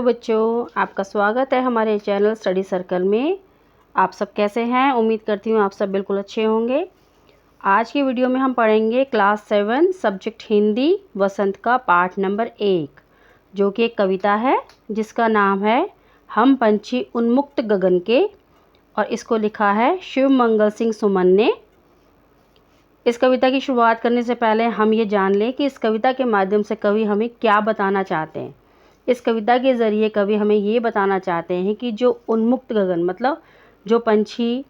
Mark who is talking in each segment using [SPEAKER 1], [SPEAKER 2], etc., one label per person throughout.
[SPEAKER 1] बच्चों, आपका स्वागत है हमारे चैनल स्टडी सर्कल में। आप सब कैसे हैं? उम्मीद करती हूँ आप सब बिल्कुल अच्छे होंगे। आज की वीडियो में हम पढ़ेंगे क्लास 7 सब्जेक्ट हिंदी वसंत का पाठ नंबर 1, जो कि एक कविता है जिसका नाम है हम पंछी उन्मुक्त गगन के, और इसको लिखा है शिव मंगल सिंह सुमन ने। इस कविता की शुरुआत करने से पहले हम ये जान लें कि इस कविता के माध्यम से कवि हमें क्या बताना चाहते हैं। इस कविता के ज़रिए कवि हमें ये बताना चाहते हैं कि जो उन्मुक्त गगन मतलब जो पंछी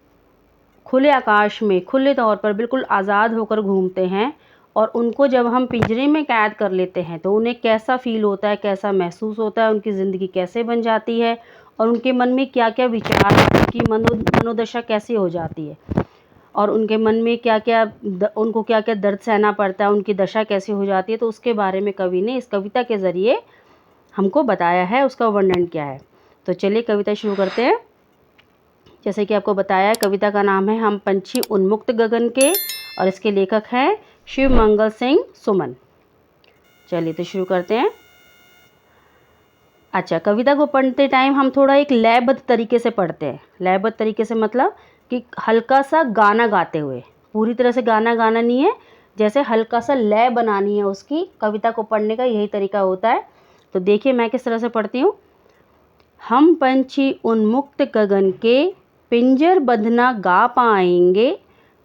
[SPEAKER 1] खुले आकाश में खुले तौर पर बिल्कुल आज़ाद होकर घूमते हैं, और उनको जब हम पिंजरे में कैद कर लेते हैं तो उन्हें कैसा फ़ील होता है, कैसा महसूस होता है, उनकी ज़िंदगी कैसे बन जाती है, और उनके मन में क्या क्या विचार, उनकी मनोदशा कैसी हो जाती है, और उनके मन में क्या क्या उनको क्या क्या दर्द सहना पड़ता है, उनकी दशा कैसी हो जाती है। तो उसके बारे में कवि ने इस कविता के ज़रिए हमको बताया है, उसका वर्णन क्या है। तो चलिए कविता शुरू करते हैं। जैसे कि आपको बताया है, कविता का नाम है हम पंछी उन्मुक्त गगन के, और इसके लेखक हैं शिव मंगल सिंह सुमन। चलिए तो शुरू करते हैं। अच्छा, कविता को पढ़ते टाइम हम थोड़ा एक लयबद्ध तरीके से पढ़ते हैं। लयबद्ध तरीके से मतलब कि हल्का सा गाना गाते हुए, पूरी तरह से गाना गाना नहीं है, जैसे हल्का सा लय बनानी है उसकी। कविता को पढ़ने का यही तरीका होता है। तो देखिए मैं किस तरह से पढ़ती हूँ। हम पंछी उन्मुक्त गगन के, पिंजर बंधना गा पाएंगे,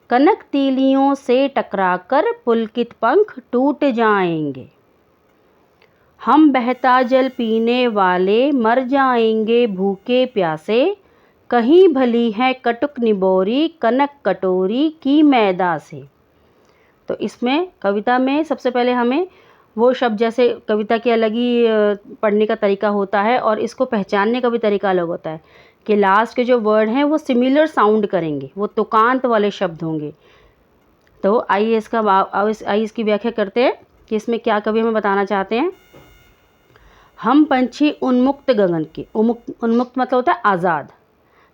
[SPEAKER 1] कनक तीलियों से टकराकर पुलकित पंख टूट जाएंगे। हम बहता जल पीने वाले मर जाएंगे भूखे प्यासे, कहीं भली है कटुक निबोरी कनक कटोरी की मैदा से। तो इसमें कविता में सबसे पहले हमें वो शब्द, जैसे कविता की अलग ही पढ़ने का तरीका होता है और इसको पहचानने का भी तरीका अलग होता है कि लास्ट के जो वर्ड हैं वो सिमिलर साउंड करेंगे, वो तुकांत वाले शब्द होंगे। तो आइए इसकी व्याख्या करते हैं कि इसमें क्या कवि हमें बताना चाहते हैं। हम पंछी उन्मुक्त गगन के, उन्मुक्त मतलब होता है आज़ाद,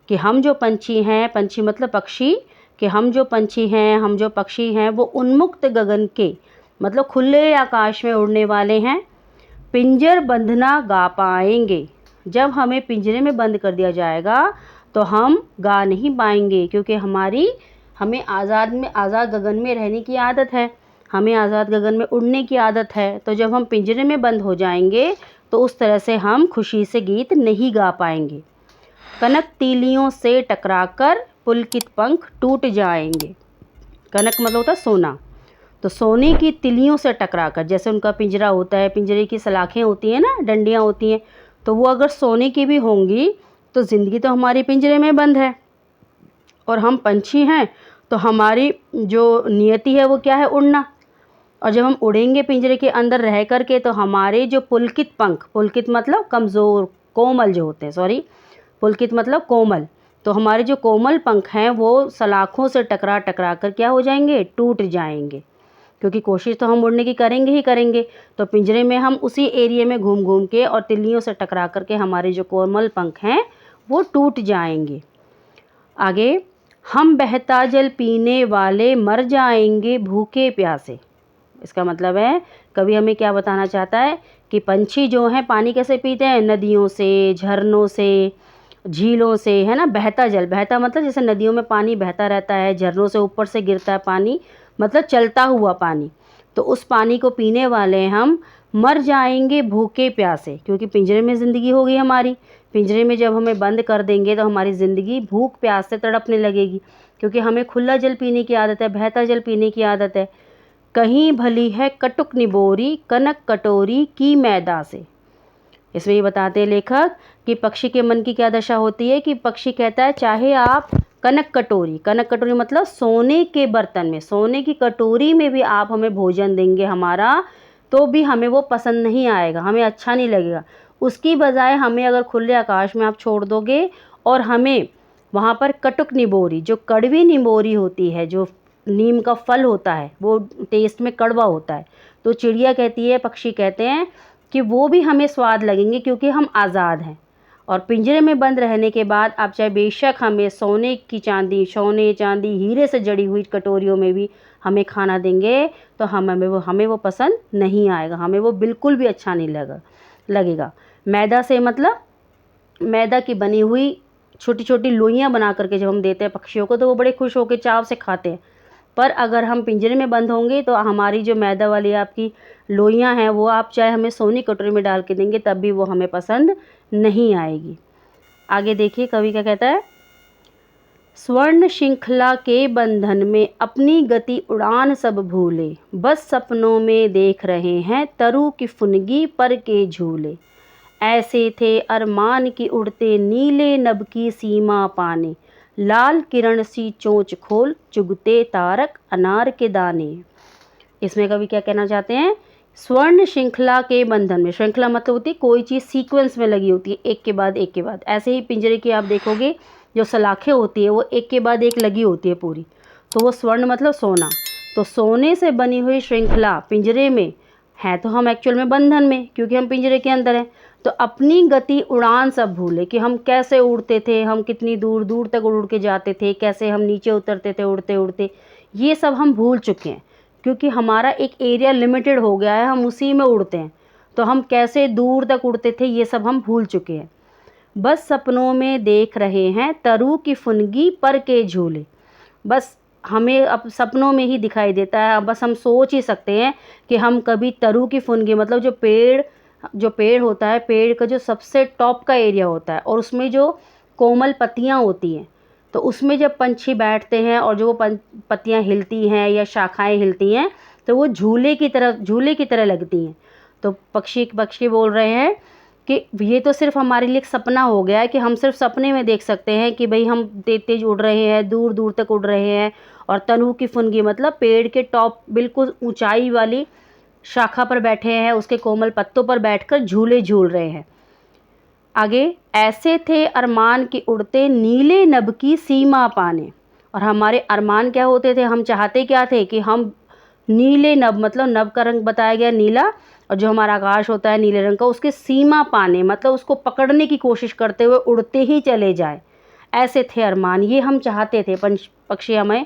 [SPEAKER 1] कि हम जो पंछी हैं, पंछी मतलब पक्षी, कि हम जो पंछी हैं, हम जो पक्षी हैं वो उन्मुक्त गगन के मतलब खुले आकाश में उड़ने वाले हैं। पिंजर बंधना गा पाएंगे, जब हमें पिंजरे में बंद कर दिया जाएगा तो हम गा नहीं पाएंगे, क्योंकि हमें आज़ाद गगन में रहने की आदत है, हमें आज़ाद गगन में उड़ने की आदत है। तो जब हम पिंजरे में बंद हो जाएंगे तो उस तरह से हम खुशी से गीत नहीं गा पाएंगे। कनक तीलियों से टकराकर पुलकित पंख टूट जाएंगे। कनक मतलब होता है सोना, तो सोने की तिलियों से टकराकर, जैसे उनका पिंजरा होता है, पिंजरे की सलाखें होती हैं ना, डंडियाँ होती हैं, तो वो अगर सोने की भी होंगी तो ज़िंदगी तो हमारी पिंजरे में बंद है, और हम पंछी हैं तो हमारी जो नियति है वो क्या है, उड़ना। और जब हम उड़ेंगे पिंजरे के अंदर रह कर के तो हमारे जो पुलकित पंख, पुलकित मतलब कमज़ोर, कोमल जो होते हैं, सॉरी, पुलकित मतलब कोमल, तो हमारे जो कोमल पंख हैं वो सलाखों से टकरा टकरा कर क्या हो जाएंगे, टूट जाएंगे, क्योंकि कोशिश तो हम उड़ने की करेंगे ही करेंगे। तो पिंजरे में हम उसी एरिया में घूम घूम के और तिल्लियों से टकरा करके हमारे जो कोमल पंख हैं वो टूट जाएंगे। आगे, हम बहता जल पीने वाले मर जाएंगे भूखे प्यासे। इसका मतलब है कवि हमें क्या बताना चाहता है कि पंछी जो हैं पानी कैसे पीते हैं, नदियों से, झरनों से, झीलों से, है ना। बहता जल, बहता मतलब जैसे नदियों में पानी बहता रहता है, झरनों से ऊपर से गिरता है पानी, मतलब चलता हुआ पानी, तो उस पानी को पीने वाले हम मर जाएंगे भूखे प्यासे, क्योंकि पिंजरे में ज़िंदगी होगी हमारी। पिंजरे में जब हमें बंद कर देंगे तो हमारी ज़िंदगी भूख प्यास से तड़पने लगेगी, क्योंकि हमें खुला जल पीने की आदत है, बहता जल पीने की आदत है। कहीं भली है कटुक निबोरी कनक कटोरी की मैदा से। इसमें ये बताते हैं लेखक कि पक्षी के मन की क्या दशा होती है, कि पक्षी कहता है चाहे आप कनक कटोरी मतलब सोने के बर्तन में, सोने की कटोरी में भी आप हमें भोजन देंगे हमारा, तो भी हमें वो पसंद नहीं आएगा, हमें अच्छा नहीं लगेगा। उसकी बजाय हमें अगर खुले आकाश में आप छोड़ दोगे और हमें वहाँ पर कटुक निबोरी, जो कड़वी निबोरी होती है, जो नीम का फल होता है, वो टेस्ट में कड़वा होता है, तो चिड़िया कहती है, पक्षी कहते हैं कि वो भी हमें स्वाद लगेंगे, क्योंकि हम आज़ाद हैं। और पिंजरे में बंद रहने के बाद आप चाहे बेशक हमें सोने चांदी हीरे से जड़ी हुई कटोरियों में भी हमें खाना देंगे, तो हमें वो पसंद नहीं आएगा, हमें वो बिल्कुल भी अच्छा नहीं लगेगा। मैदा से मतलब मैदा की बनी हुई छोटी छोटी लोइयाँ बना करके जब हम देते हैं पक्षियों को तो वो बड़े खुश होकर चाव से खाते हैं। पर अगर हम पिंजरे में बंद होंगे तो हमारी जो मैदा वाली आपकी लोइयाँ हैं वो आप चाहे हमें सोनी कटोरी में डाल के देंगे तब भी वो हमें पसंद नहीं आएगी। आगे देखिए कवि क्या कहता है। स्वर्ण श्रृंखला के बंधन में अपनी गति उड़ान सब भूले, बस सपनों में देख रहे हैं तरु की फुनगी पर के झूले। ऐसे थे अरमान की उड़ते नीले नभ की सीमा पाने, लाल किरण सी चोंच खोल चुगते तारक अनार के दाने। इसमें कवि क्या कहना चाहते हैं। स्वर्ण श्रृंखला के बंधन में, श्रृंखला मतलब होती है कोई चीज़ सीक्वेंस में लगी होती है एक के बाद एक के बाद। ऐसे ही पिंजरे की आप देखोगे जो सलाखें होती है वो एक के बाद एक लगी होती है पूरी, तो वो स्वर्ण मतलब सोना। तो सोने से बनी हुई श्रृंखला पिंजरे में है तो हम एक्चुअल में बंधन में, क्योंकि हम पिंजरे के अंदर हैं। तो अपनी गति उड़ान सब भूले कि हम कैसे उड़ते थे, हम कितनी दूर दूर तक उड़ के जाते थे, कैसे हम नीचे उतरते थे उड़ते उड़ते, ये सब हम भूल चुके हैं क्योंकि हमारा एक एरिया लिमिटेड हो गया है, हम उसी में उड़ते हैं। तो हम कैसे दूर तक उड़ते थे ये सब हम भूल चुके हैं। बस सपनों में देख रहे हैं तरु की फुनगी पर के झूले। बस हमें अब सपनों में ही दिखाई देता है, बस हम सोच ही सकते हैं कि हम कभी तरु की फुनगी मतलब जो पेड़ होता है, पेड़ का जो सबसे टॉप का एरिया होता है और उसमें जो कोमल पत्तियां होती हैं, तो उसमें जब पंछी बैठते हैं और जो वो पत्तियां हिलती हैं या शाखाएं हिलती हैं तो वो झूले की तरह लगती हैं। तो पक्षी बोल रहे हैं कि ये तो सिर्फ हमारे लिए एक सपना हो गया है कि हम सिर्फ सपने में देख सकते हैं कि भाई हम तेज तेज उड़ रहे हैं, दूर दूर तक उड़ रहे हैं, और तनु की फुनगी मतलब पेड़ के टॉप बिल्कुल ऊंचाई वाली शाखा पर बैठे हैं, उसके कोमल पत्तों पर बैठकर झूले झूल रहे हैं। आगे, ऐसे थे अरमान की उड़ते नीले नभ की सीमा पाने। और हमारे अरमान क्या होते थे, हम चाहते क्या थे कि हम नीले नभ मतलब नभ का रंग बताया गया नीला, और जो हमारा आकाश होता है नीले रंग का, उसके सीमा पाने मतलब उसको पकड़ने की कोशिश करते हुए उड़ते ही चले जाए। ऐसे थे अरमान, ये हम चाहते थे। पक्षी हमें,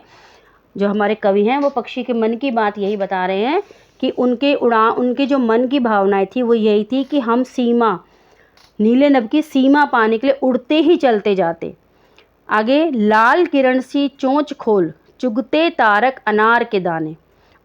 [SPEAKER 1] जो हमारे कवि हैं वो पक्षी के मन की बात यही बता रहे हैं कि उनके जो मन की भावनाएं थी वो यही थी कि हम नीले नभ की सीमा पाने के लिए उड़ते ही चलते जाते। आगे, लाल किरण सी चोंच खोल चुगते तारक अनार के दाने।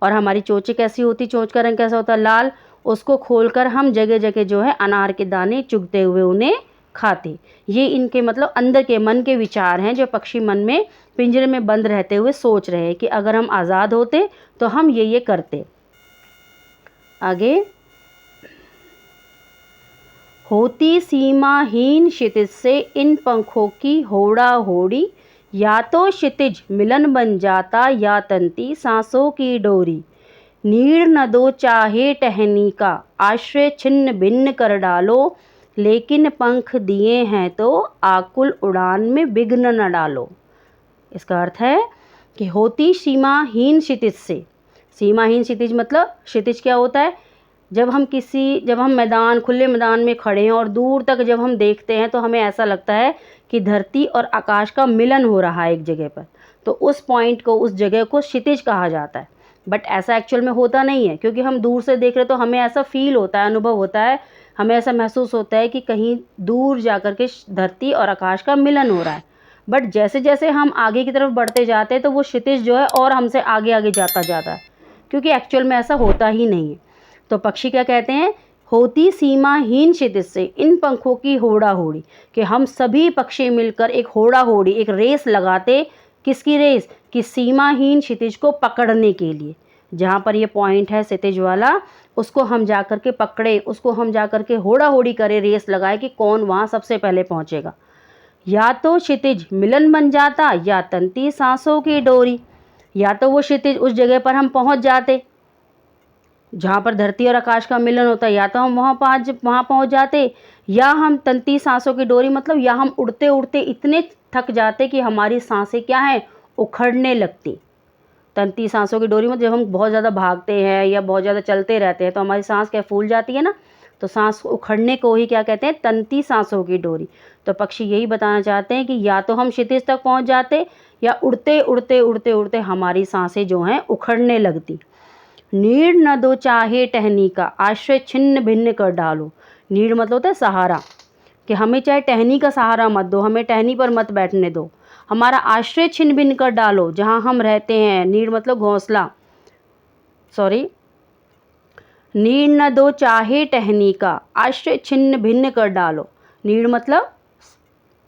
[SPEAKER 1] और हमारी चोंच कैसी होती, चोंच का रंग कैसा होता है, लाल। उसको खोलकर हम जगह जगह जो है अनार के दाने चुगते हुए उन्हें खाते। ये इनके मतलब अंदर के मन के विचार हैं जो पक्षी मन में पिंजरे में बंद रहते हुए सोच रहे हैं कि अगर हम आज़ाद होते तो हम ये करते। आगे, होती सीमाहीन क्षितिज से इन पंखों की होड़ा होड़ी, या तो क्षितिज मिलन बन जाता या तंती सांसों की डोरी। नीड़ न दो चाहे टहनी का आश्रय छिन्न भिन्न कर डालो, लेकिन पंख दिए हैं तो आकुल उड़ान में विघ्न न डालो। इसका अर्थ है कि होती सीमाहीन क्षितिज से, सीमाहीन क्षितिज मतलब क्षितिज क्या होता है, जब हम खुले मैदान में खड़े हैं और दूर तक जब हम देखते हैं तो हमें ऐसा लगता है कि धरती और आकाश का मिलन हो रहा है एक जगह पर, तो उस पॉइंट को, उस जगह को क्षितिज कहा जाता है। बट ऐसा एक्चुअल में होता नहीं है, क्योंकि हम दूर से देख रहे तो हमें ऐसा फील होता है, अनुभव होता है, हमें ऐसा महसूस होता है कि कहीं दूर जाकर के धरती और आकाश का मिलन हो रहा है। बट जैसे जैसे हम आगे की तरफ बढ़ते जाते हैं तो वो क्षितिज जो है और हमसे आगे आगे जाता जाता है, क्योंकि एक्चुअल में ऐसा होता ही नहीं है। तो पक्षी क्या कहते हैं, होती सीमाहीन क्षितिज से इन पंखों की होड़ा होड़ी, कि हम सभी पक्षी मिलकर एक होड़ा होड़ी, एक रेस लगाते। किसकी रेस, कि सीमाहीन क्षितिज को पकड़ने के लिए। जहाँ पर ये पॉइंट है क्षितिज वाला, उसको हम जा कर के पकड़े, उसको हम जा कर के होड़ा होड़ी करें, रेस लगाए कि कौन वहाँ सबसे पहले पहुँचेगा। या तो क्षितिज मिलन बन जाता या तंती सांसों की डोरी। या तो वो क्षितिज उस जगह पर हम पहुँच जाते जहाँ पर धरती और आकाश का मिलन होता है, या तो हम वहाँ पहुँच जाते, या हम तंती सांसों की डोरी मतलब या हम उड़ते उड़ते इतने थक जाते कि हमारी सांसें क्या हैं, उखड़ने लगती। तंती सांसों की डोरी मतलब जब हम बहुत ज़्यादा भागते हैं या बहुत ज़्यादा चलते रहते हैं तो हमारी सांस क्या फूल जाती है ना, तो सांस उखड़ने को ही क्या कहते हैं, तंती सांसों की डोरी। तो पक्षी यही बताना चाहते हैं कि या तो हम क्षितिज तक पहुँच जाते या उड़ते उड़ते उड़ते उड़ते हमारी सांसें जो हैं उखड़ने लगती। नीड़ न दो चाहे टहनी का आश्रय छिन्न भिन्न कर डालो। नीड़ मतलब होता है सहारा, कि हमें चाहे टहनी का सहारा मत दो, हमें टहनी पर मत बैठने दो, हमारा आश्रय छिन्न भिन्न कर डालो जहाँ हम रहते हैं। नीड़ मतलब घोंसला, सॉरी, नीड़ न दो चाहे टहनी का, आश्रय छिन्न भिन्न कर डालो। नीड़ मतलब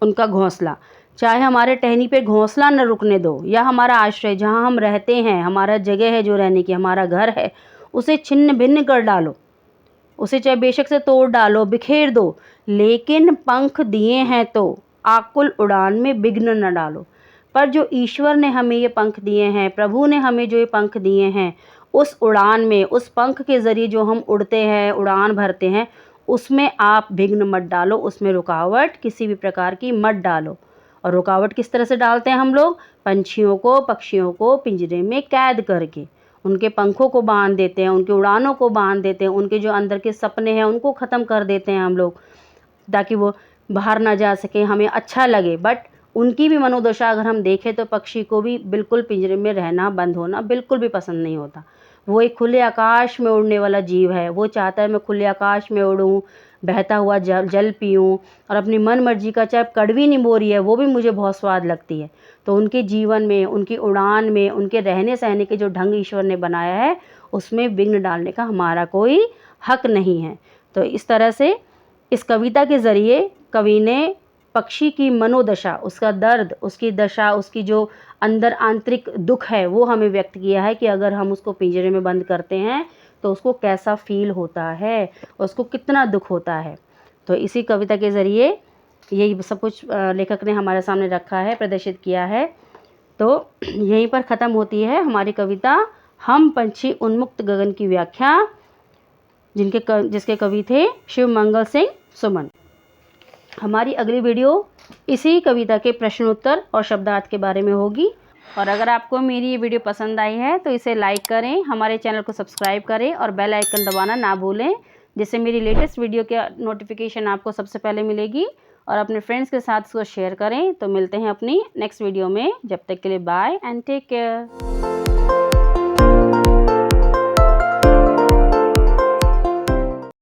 [SPEAKER 1] उनका घोंसला, चाहे हमारे टहनी पे घोंसला न रुकने दो, या हमारा आश्रय जहाँ हम रहते हैं, हमारा जगह है जो रहने की, हमारा घर है, उसे छिन्न भिन्न कर डालो, उसे चाहे बेशक से तोड़ डालो, बिखेर दो, लेकिन पंख दिए हैं तो आकुल उड़ान में विघ्न न डालो। पर जो ईश्वर ने हमें ये पंख दिए हैं, प्रभु ने हमें जो ये पंख दिए हैं, उस उड़ान में, उस पंख के ज़रिए जो हम उड़ते हैं, उड़ान भरते हैं, उसमें आप विघ्न मत डालो, उसमें रुकावट किसी भी प्रकार की मत डालो। और रुकावट किस तरह से डालते हैं हम लोग? पंछियों को, पक्षियों को पिंजरे में कैद करके उनके पंखों को बांध देते हैं, उनकी उड़ानों को बांध देते हैं, उनके जो अंदर के सपने हैं उनको ख़त्म कर देते हैं हम लोग, ताकि वो बाहर ना जा सके, हमें अच्छा लगे। बट उनकी भी मनोदशा अगर हम देखें तो पक्षी को भी बिल्कुल पिंजरे में रहना, बंद होना बिल्कुल भी पसंद नहीं होता। वो एक खुले आकाश में उड़ने वाला जीव है, वो चाहता है मैं खुले आकाश में उड़ूँ, बहता हुआ जल पीऊँ, और अपनी मन मर्जी का, चाहे कड़वी निमोरी है वो भी मुझे बहुत स्वाद लगती है। तो उनके जीवन में, उनकी उड़ान में, उनके रहने सहने के जो ढंग ईश्वर ने बनाया है, उसमें विघ्न डालने का हमारा कोई हक नहीं है। तो इस तरह से इस कविता के ज़रिए कवि ने पक्षी की मनोदशा, उसका दर्द, उसकी दशा, उसकी जो अंदर आंतरिक दुख है वो हमें व्यक्त किया है कि अगर हम उसको पिंजरे में बंद करते हैं तो उसको कैसा फील होता है, उसको कितना दुख होता है। तो इसी कविता के ज़रिए यही सब कुछ लेखक ने हमारे सामने रखा है, प्रदर्शित किया है। तो यहीं पर ख़त्म होती है हमारी कविता हम पंछी उन्मुक्त गगन की व्याख्या, जिसके कवि थे शिव मंगल सिंह सुमन। हमारी अगली वीडियो इसी कविता के प्रश्नोत्तर और शब्दार्थ के बारे में होगी। और अगर आपको मेरी ये वीडियो पसंद आई है तो इसे लाइक करें, हमारे चैनल को सब्सक्राइब करें और बेल आइकन दबाना ना भूलें, जिससे मेरी लेटेस्ट वीडियो की नोटिफिकेशन आपको सबसे पहले मिलेगी। और अपने फ्रेंड्स के साथ इसको शेयर करें। तो मिलते हैं अपनी नेक्स्ट वीडियो में, जब तक के लिए बाय एंड टेक केयर।